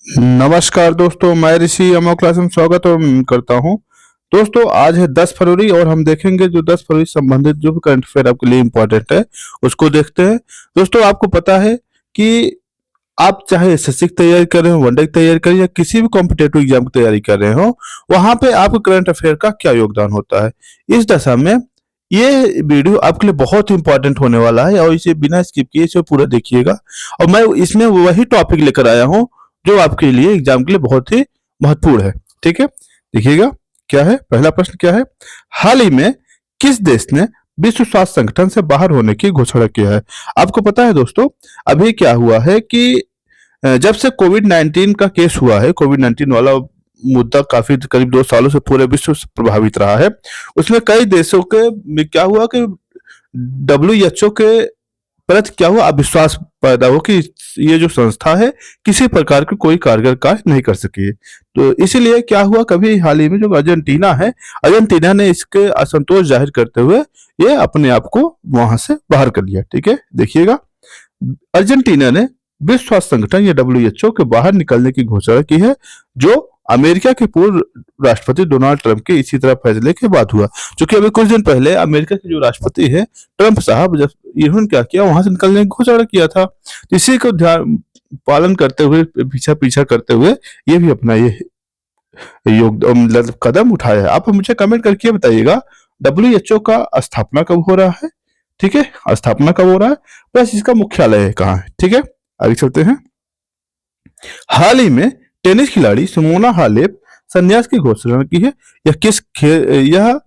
नमस्कार दोस्तों, मैं ऋषि अमो क्लास में स्वागत और करता हूं। दोस्तों, आज है 10 फरवरी और हम देखेंगे जो 10 फरवरी से संबंधित जो भी करंट अफेयर आपके लिए इम्पोर्टेंट है उसको देखते हैं। दोस्तों, आपको पता है कि आप चाहे एसएससी की तैयारी कर रहे हो, वनडे की तैयारी कर रहे हो या किसी भी कॉम्पिटेटिव एग्जाम की तैयारी कर रहे हो, वहां पे आपके करंट अफेयर का क्या योगदान होता है। इस दशा में ये वीडियो आपके लिए बहुत इंपॉर्टेंट होने वाला है और इसे बिना स्किप किए इसे पूरा देखिएगा। और मैं इसमें वही टॉपिक लेकर आया हूँ जो आपके लिए एग्जाम के लिए बहुत ही महत्वपूर्ण है। ठीक है, देखिएगा क्या है। पहला प्रश्न क्या है? हाल ही में किस देश ने विश्व स्वास्थ्य संगठन से बाहर होने की घोषणा किया है? आपको पता है दोस्तों, अभी क्या हुआ है कि जब से कोविड 19 का केस हुआ है, कोविड 19 वाला मुद्दा काफी करीब 2 सालों से पूरे विश्व से प्रभावित रहा है। उसमें कई देशों के में क्या हुआ कि डब्ल्यूएचओ के प्रति क्या हुआ, अविश्वास पैदा हो कि ये जो संस्था है किसी प्रकार के कोई कारगर कार्य नहीं कर सकी। तो इसीलिए क्या हुआ, कभी हाल ही में जो अर्जेंटीना है, अर्जेंटीना ने इसके असंतोष जाहिर करते हुए ये अपने आप को वहां से बाहर कर लिया। ठीक है, देखिएगा, अर्जेंटीना ने विश्व स्वास्थ्य संगठन या डब्ल्यूएचओ के बाहर निकलने की घोषणा की है, जो अमेरिका के पूर्व राष्ट्रपति डोनाल्ड ट्रंप के इसी तरह फैसले के बाद हुआ। क्योंकि अभी कुछ दिन पहले अमेरिका के जो राष्ट्रपति है ट्रंप साहब, जब इन्होंने क्या किया, वहां से निकलने की घोषणा किया था। तो इसी को ध्यान पालन करते हुए, पीछा पीछा करते हुए ये भी अपना ये योग मतलब कदम उठाया है। आप मुझे कमेंट करके बताइएगा डब्ल्यूएचओ का स्थापना कब हो रहा है। ठीक है, स्थापना कब हो रहा है, प्लस इसका मुख्यालय कहाँ है। ठीक है, आगे चलते हैं। हाल ही में टेनिस खिलाड़ी सिमोना हालेप संन्यास की घोषणा की है। यह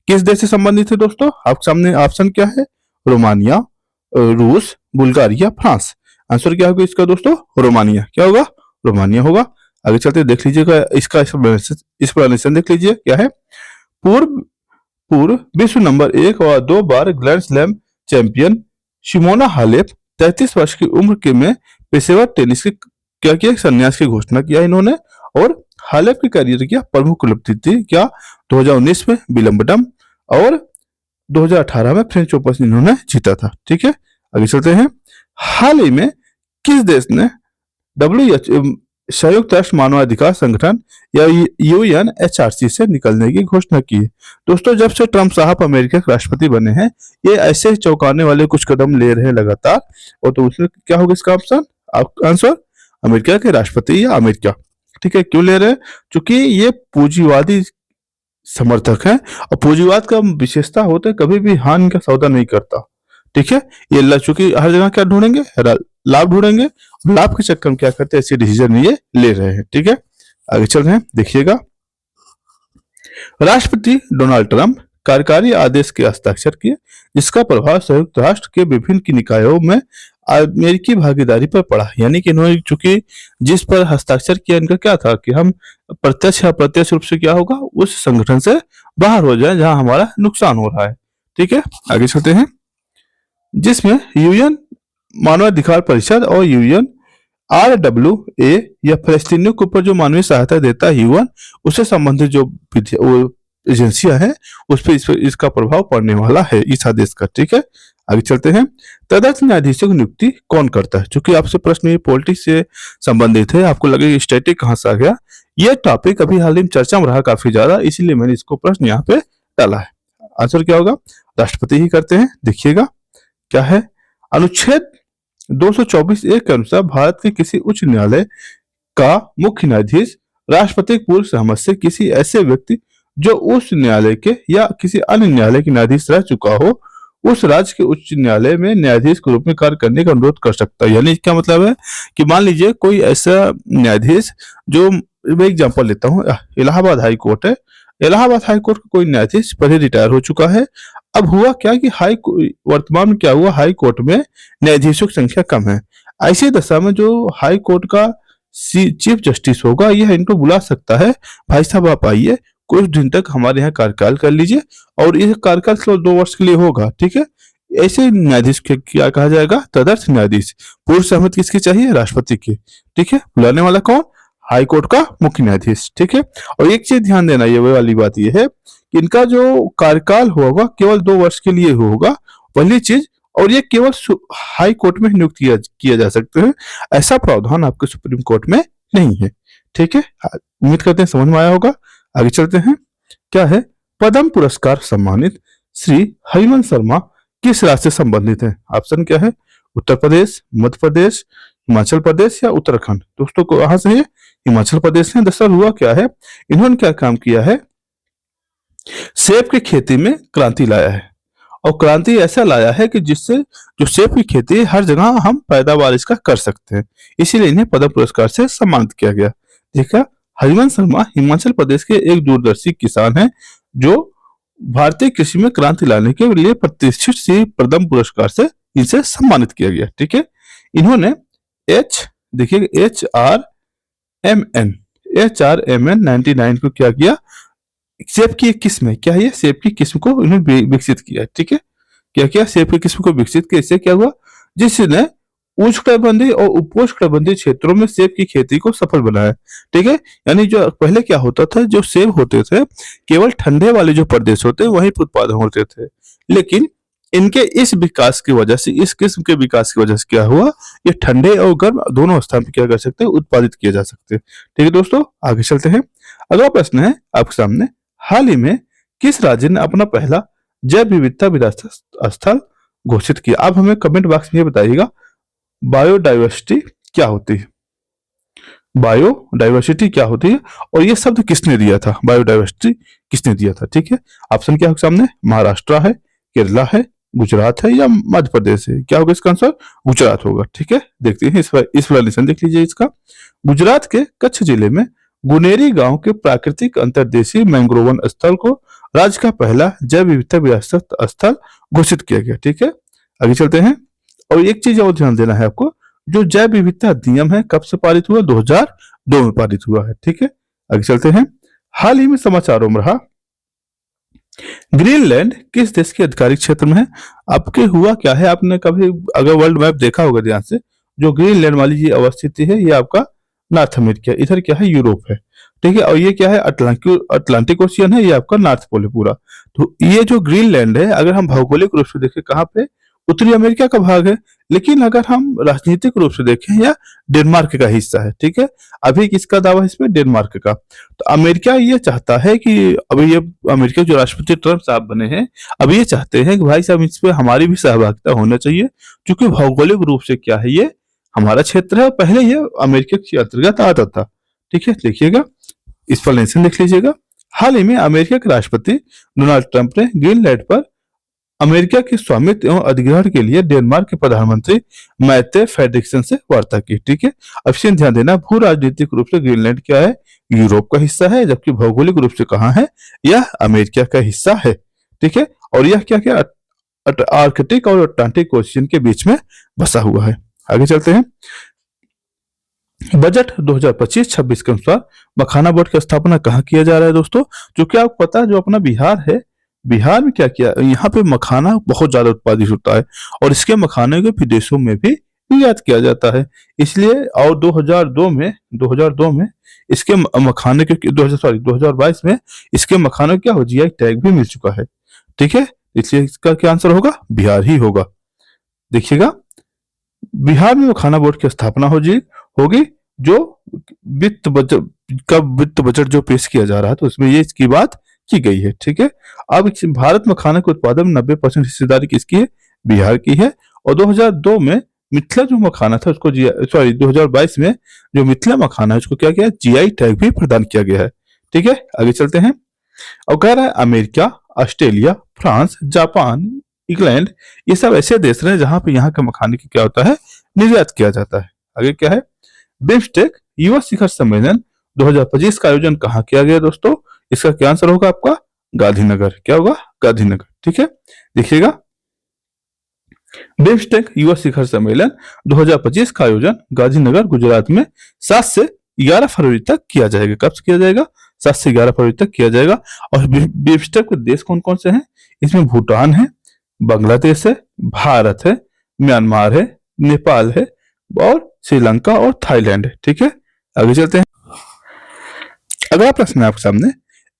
किस देश से संबंधित है दोस्तों? आपके सामने ऑप्शन क्या है? रोमानिया, रूस, बुल्गारिया, फ्रांस। आंसर क्या होगा इसका दोस्तों? रोमानिया। क्या होगा? रोमानिया होगा। आगे चलते देख लीजिएगा इसका एक्सप्लेनेशन देख लीजिए क्या है। पूर्व पूर्व विश्व नंबर 1 और 2 बार grand slam champion Simona Halep 33 वर्ष की उम्र के में पेशेवर टेनिस के क्या किया, संन्यास की घोषणा किया इन्होंने। और हालेप की करियर की प्रमुख उपलब्धि थी क्या? 2019 में विलंबडम और 2018 में फ्रेंच ओपन इन्होंने जीता था। ठीक है, आगे चलते हैं। हाल ही में किस देश ने डब्ल्यूएचओ संयुक्त राष्ट्र मानवाधिकार संगठन या यूएनएचआरसी से निकलने की घोषणा की है? दोस्तों, जब से ट्रंप साहब अमेरिका के राष्ट्रपति बने हैं, ये ऐसे चौंकाने वाले कुछ कदम ले रहे हैं लगातार। और तो उसमें क्या होगा इसका ऑप्शन? आंसर अमेरिका के राष्ट्रपति या अमेरिका। ठीक है, क्यों ले रहे हैं? क्योंकि ये पूंजीवादी समर्थक हैं और पूंजीवाद का विशेषता होता है कभी भी हानि का सौदा नहीं करता। ठीक है, ये चूंकि हर जगह क्या ढूंढेंगे? लाभ ढूंढेंगे। लाभ के चक्कर में क्या करते हैं, ऐसे डिसीजन ये ले रहे हैं। ठीक है, आगे चल रहे हैं, देखिएगा। राष्ट्रपति डोनाल्ड ट्रंप कार्यकारी आदेश के हस्ताक्षर किए, जिसका प्रभाव संयुक्त राष्ट्र के विभिन्न की निकायों में अमेरिकी भागीदारी पर पड़ा। यानी कि इन्होंने चूंकि जिस पर हस्ताक्षर किया, इनका क्या था कि हम प्रत्यक्ष या अप्रत्यक्ष रूप से क्या होगा, उस संगठन से बाहर हो जाए जहां हमारा नुकसान हो रहा है। ठीक है, आगे चलते हैं। जिसमें यूएन मानवाधिकार परिषद और यूएन आरडब्ल्यूए या फलस्तीनियों के ऊपर जो मानवीय सहायता देता है यूएन, उससे संबंधित जो एजेंसियां हैं उस पर इसका प्रभाव पड़ने वाला है इस आदेश का। ठीक है, आगे चलते हैं। तदर्थ न्यायाधीशों की नियुक्ति कौन करता है? क्योंकि आपसे प्रश्न ये पॉलिटिक्स से संबंधित है, आपको लगे स्टैटिक कहां से आ गया। ये टॉपिक अभी हाल ही में चर्चा में रहा काफी ज्यादा, इसीलिए मैंने इसको प्रश्न यहाँ पे डाला है। आंसर क्या होगा? राष्ट्रपति ही करते हैं। देखिएगा क्या है। अनुच्छेद 224 के अनुसार भारत के किसी उच्च न्यायालय का मुख्य न्यायाधीश राष्ट्रपति की पूर्व सहमति से किसी ऐसे व्यक्ति जो उस न्यायालय के या किसी अन्य न्यायालय के न्यायाधीश रह चुका हो, उस राज्य के उच्च न्यायालय में न्यायाधीश के रूप में कार्य करने का अनुरोध कर सकता है। यानी क्या मतलब है कि मान लीजिए कोई ऐसा न्यायाधीश, जो मैं एग्जाम्पल लेता हूँ, इलाहाबाद हाई कोर्ट है। इलाहाबाद हाई कोर्ट का कोई न्यायाधीश पहले रिटायर हो चुका है। अब हुआ क्या कि वर्तमान में क्या हुआ, हाई कोर्ट में न्यायाधीशों की संख्या कम है। ऐसी दशा में जो हाई कोर्ट का चीफ जस्टिस होगा, यह इनको बुला सकता है, भाई साहब आप आइए, कुछ दिन तक हमारे यहाँ कार्यकाल कर लीजिए, और यह कार्यकाल केवल 2 वर्ष के लिए होगा। ठीक है, ऐसे न्यायाधीश के क्या कहा जाएगा? तदर्थ न्यायाधीश। पूर्व सहमति किसकी चाहिए? राष्ट्रपति की। ठीक है, बुलाने वाला कौन? हाई कोर्ट का मुख्य न्यायाधीश। ठीक है, और एक चीज ध्यान देना, ये वाली बात ये है कि इनका जो कार्यकाल होगा केवल 2 वर्ष के लिए होगा, पहली चीज। और ये केवल हाई कोर्ट में नियुक्त किया जा सकते हैं। ऐसा प्रावधान आपके सुप्रीम कोर्ट में नहीं है। ठीक है, उम्मीद करते हैं समझ में आया होगा। आगे चलते हैं। क्या है? पद्म पुरस्कार सम्मानित श्री हेमंत शर्मा किस राज्य से संबंधित है? ऑप्शन क्या है? उत्तर प्रदेश, मध्य प्रदेश, हिमाचल प्रदेश या उत्तराखंड। दोस्तों को कहां से है? हिमाचल प्रदेश में। दरअसल हुआ क्या है, इन्होंने क्या काम किया है, सेब की खेती में क्रांति लाया है। और क्रांति ऐसा लाया है कि जिससे जो सेब की खेती है हर जगह हम पैदावार इसका कर सकते हैं, इसीलिए इन्हें पद्म पुरस्कार से सम्मानित किया गया। देखा, हेमंत शर्मा हिमाचल प्रदेश के एक दूरदर्शी किसान हैं जो भारतीय कृषि में क्रांति लाने के लिए प्रतिष्ठित श्री पद्म पुरस्कार से इनसे सम्मानित किया गया। ठीक है, इन्होंने देखिए HRMN 99 को क्या किया, सेब की एक किस्म है। क्या है ये? सेब की किस्म को इन्होंने विकसित किया। ठीक है, क्या किया? सेब की किस्म को विकसित किया। इससे क्या हुआ, जिसने उष्णकटिबंधीय और उपोष्णकटिबंधीय क्षेत्रों में सेब की खेती को सफल बनाया। ठीक है, यानी जो पहले क्या होता था, जो सेब होते थे केवल ठंडे वाले जो प्रदेश होते वहीं पर उत्पादन होते थे, लेकिन इनके इस विकास की वजह से, इस किस्म के विकास की वजह से क्या हुआ, ये ठंडे और गर्म दोनों स्थान पर क्या कर सकते हैं, उत्पादित किए जा सकते हैं। ठीक है दोस्तों, आगे चलते हैं। अगला प्रश्न है आपके सामने, हाल ही में किस राज्य ने अपना पहला जैव विविधता विरासत स्थल घोषित किया? आप हमें कमेंट बॉक्स में ये बताइएगा, बायोडाइवर्सिटी क्या होती है? बायोडाइवर्सिटी क्या होती है और ये शब्द किसने दिया था? बायोडाइवर्सिटी किसने दिया था? ठीक है, ऑप्शन क्या है सामने? महाराष्ट्र है, केरला है, गुजरात है या मध्य प्रदेश है। क्या होगा इसका आंसर? गुजरात होगा। ठीक है, देखते हैं इस वाला निशान देख लीजिए इसका। गुजरात के कच्छ जिले में गुनेरी गांव के प्राकृतिक अंतर्देशीय मैंग्रोवन स्थल को राज्य का पहला जैव विविधता विरासत स्थल घोषित किया गया। ठीक है, आगे चलते हैं। और एक चीज और ध्यान देना है आपको, जो जैव विविधता अधिनियम है कब से पारित हुआ? 2002 में पारित हुआ है। ठीक है, आगे चलते हैं। हाल ही में समाचारों में रहा, ग्रीनलैंड किस देश के आधिकारिक क्षेत्र में है? आपके हुआ क्या है, आपने कभी अगर वर्ल्ड मैप देखा होगा ध्यान से, जो ग्रीनलैंड वाली ये अवस्थिति है ये आपका नॉर्थ अमेरिका, इधर क्या है? यूरोप है। ठीक है, और ये क्या है? अटलांटिक ओशियन है, ये आपका नॉर्थ पोल है पूरा। तो ये जो ग्रीनलैंड है, अगर हम भौगोलिक रूप से देखें कहाँ पे, उत्तरी अमेरिका का भाग है, लेकिन अगर हम राजनीतिक रूप से देखें या डेनमार्क का हिस्सा है। ठीक है, अभी किसका दावा है इसमें? डेनमार्क का। तो अमेरिका ये चाहता है कि अभी ये अमेरिका जो राष्ट्रपति ट्रंप साहब बने हैं, अब ये चाहते हैं कि भाई साहब इस पे हमारी भी सहभागिता होना चाहिए, क्योंकि भौगोलिक रूप से क्या है, ये हमारा क्षेत्र है, पहले ये अमेरिका के अंतर्गत आता था। ठीक है, देखिएगा इस पर लेसन देख लीजिएगा। हाल ही में अमेरिका के राष्ट्रपति डोनाल्ड ट्रंप ने ग्रीनलैंड पर अमेरिका के स्वामित्व एवं अधिग्रहण के लिए डेनमार्क के प्रधानमंत्री मैटे फ्रेडरिक्सन से वार्ता की। ठीक है, अब से ध्यान देना, भू राजनीतिक रूप से ग्रीनलैंड क्या है? यूरोप का हिस्सा है, जबकि भौगोलिक रूप से कहाँ है? यह अमेरिका का हिस्सा है। ठीक है, और यह क्या क्या आर्कटिक और अटलांटिक ओशियन के बीच में बसा हुआ है। आगे चलते हैं। बजट 2025-26 के अनुसार मखाना बोर्ड की स्थापना कहाँ किया जा रहा है दोस्तों? जो कि आपको पता है, जो अपना बिहार है, बिहार में क्या किया, यहाँ पे मखाना बहुत ज्यादा उत्पादित होता है और इसके मखाने को विदेशों में भी निर्यात किया जाता है। इसलिए और 2002 में इसके मखाने के 2022 में इसके मखाने क्या हो, जीआई टैग भी मिल चुका है। ठीक है, इसलिए इसका क्या आंसर होगा? बिहार ही होगा। देखिएगा, बिहार में मखाना बोर्ड की स्थापना होगी, जो वित्त बजट जो पेश किया जा रहा है तो उसमें ये इसकी बात की गई है। ठीक है, अब भारत में खाने के उत्पादन में 90% हिस्सेदारी किसकी है? बिहार की है। और 2002 में मिथिला जो मखाना था उसको 2022 में जो मिथिला मखाना है उसको क्या किया? जीआई टैग भी प्रदान किया गया है। ठीक है, आगे चलते हैं। और कह रहा है America, Australia, France, Japan, England, ये सब ऐसे देश हैं जहां पे यहाँ के मखाने की क्या होता है? निर्यात किया जाता है। आगे क्या है? बिम्स्टेक युवा शिखर सम्मेलन 2025 का आयोजन कहाँ किया गया दोस्तों? इसका क्या आंसर होगा आपका? गांधीनगर। क्या होगा? गांधीनगर। ठीक है, देखिएगा, बिम्स्टेक युवा शिखर सम्मेलन 2025 का आयोजन गांधीनगर गुजरात में 7 से 11 फरवरी तक किया जाएगा। कब से किया जाएगा? 7 से 11 फरवरी तक किया जाएगा। और बिम्स्टेक के देश कौन कौन से हैं? इसमें भूटान है, बांग्लादेश है, भारत है, म्यांमार है, नेपाल है और श्रीलंका और थाईलैंड है। ठीक है, आगे चलते हैं। अगला प्रश्न है आपके सामने,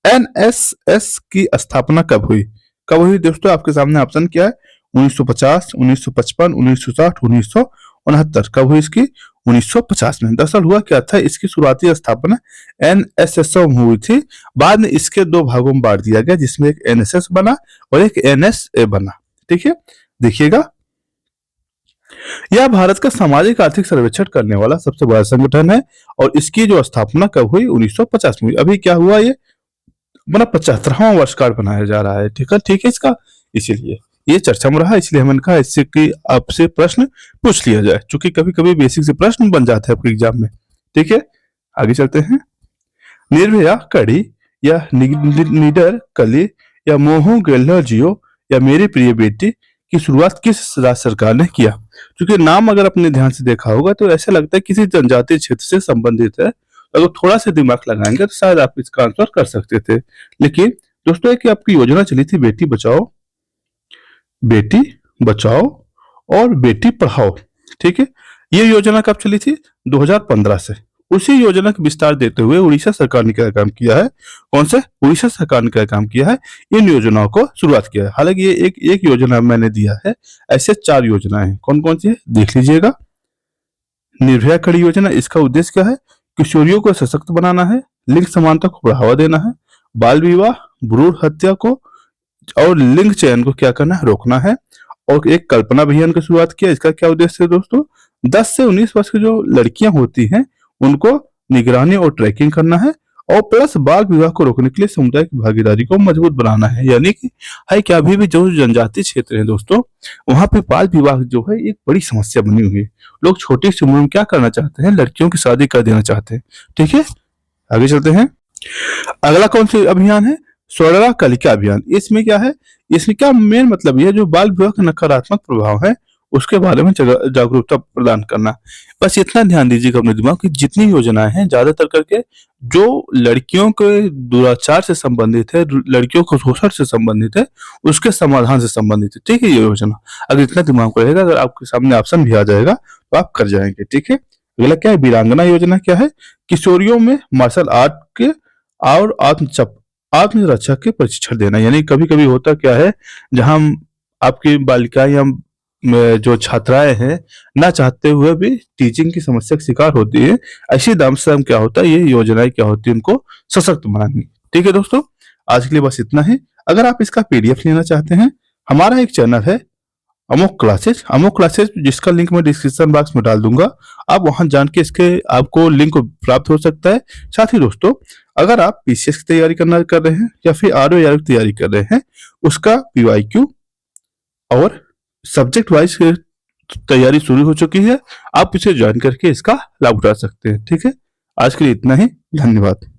एनएसएस की स्थापना कब हुई? कब हुई दोस्तों? आपके सामने ऑप्शन क्या है? 1950, 1955, 1960, 69 कब हुई इसकी? 1950 में। दरअसल हुआ क्या था, इसकी शुरुआती स्थापना एनएसएसओ में हुई थी। बाद में इसके दो भागों में बांट दिया गया, जिसमें एक एनएसएस बना और एक एनएसए बना। ठीक है, देखिएगा, यह भारत का सामाजिक आर्थिक सर्वेक्षण करने वाला सबसे बड़ा संगठन है और इसकी जो स्थापना कब हुई? 1950 में। अभी क्या हुआ, ये अपना 75वां वर्षगांठ बनाया जा रहा है। ठीक है इसका, इसीलिए ये चर्चा में रहा, इसलिए हमने कहा इससे कि आपसे प्रश्न पूछ लिया जाए, क्योंकि कभी कभी बेसिक से प्रश्न बन जाते हैं आपके एग्जाम में। ठीक है, आगे चलते हैं। निर्भया, कड़ी या निडर कली या मोहू गेल्लर जियो या मेरी प्रिय बेटी की शुरुआत किस राज्य सरकार ने किया? क्योंकि नाम अगर अपने ध्यान से देखा होगा तो ऐसा लगता है किसी जनजातीय क्षेत्र से संबंधित है। अगर थोड़ा सा दिमाग लगाएंगे तो शायद आप इसका आंसर कर सकते थे। लेकिन दोस्तों, एक आपकी योजना चली थी, बेटी बचाओ और बेटी पढ़ाओ। ठीक है, ये योजना कब चली थी? 2015 से। उसी योजना का विस्तार देते हुए उड़ीसा सरकार ने क्या काम किया है? कौन से? उड़ीसा सरकार ने क्या काम किया है? इन योजनाओं को शुरुआत किया है। हालांकि ये एक योजना मैंने दिया है, ऐसे 4 योजनाएं हैं। कौन कौन सी है देख लीजिएगा। निर्भया कड़ी योजना, इसका उद्देश्य क्या है? किशोरियों को सशक्त बनाना है, लिंग समानता को बढ़ावा देना है, बाल विवाह, भ्रूण हत्या को और लिंग चयन को क्या करना है? रोकना है। और एक कल्पना अभियान की शुरुआत किया। इसका क्या उद्देश्य है दोस्तों? 10 से 19 वर्ष की जो लड़कियां होती हैं उनको निगरानी और ट्रैकिंग करना है और प्लस बाल विवाह को रोकने के लिए समुदाय की भागीदारी को मजबूत बनाना है। यानी कि है कि अभी भी जो जनजातीय क्षेत्र है दोस्तों, वहां पे बाल विवाह जो है एक बड़ी समस्या बनी हुई है। लोग छोटी सी उम्र में क्या करना चाहते हैं? लड़कियों की शादी कर देना चाहते हैं। ठीक है, आगे चलते हैं। अगला कौन सा अभियान है? स्वर्ण कलिका अभियान। इसमें क्या है? इसमें क्या मेन मतलब ये जो बाल विवाह का नकारात्मक प्रभाव है उसके बारे में जागरूकता प्रदान करना। बस इतना ध्यान दीजिएगा अपने दिमाग की, जितनी योजनाएं हैं ज्यादातर करके जो लड़कियों के दुराचार से संबंधित है, लड़कियों को शोषण से संबंधित है, उसके समाधान से संबंधित है। ठीक है, ये योजना अगर इतना दिमाग में रहेगा, अगर आपके सामने ऑप्शन भी आ जाएगा तो आप कर जाएंगे। ठीक है, अगला क्या है? वीरांगना योजना क्या है? किशोरियों में मार्शल आर्ट के और आत्मरक्षा के प्रशिक्षण देना। यानी कभी कभी होता क्या है, जहां आपकी बालिकाएं या जो छात्राएं हैं ना चाहते हुए भी टीचिंग की समस्या का शिकार होती है, ऐसी दाम से क्या होता है, ये योजनाएं क्या होती है, उनको सशक्त बनानी। ठीक है दोस्तों, आज के लिए बस इतना ही। अगर आप इसका पीडीएफ लेना चाहते हैं, हमारा एक चैनल है अमोक क्लासेस, जिसका लिंक मैं डिस्क्रिप्शन बॉक्स में डाल दूंगा। आप वहां जान के इसके आपको लिंक प्राप्त हो सकता है। साथ ही दोस्तों, अगर आप पीसीएस की तैयारी कर रहे हैं या फिर आरओ की तैयारी कर रहे हैं, उसका पीवाईक्यू और सब्जेक्ट वाइज तैयारी शुरू हो चुकी है। आप इसे ज्वाइन करके इसका लाभ उठा सकते हैं। ठीक है, आज के लिए इतना ही। धन्यवाद।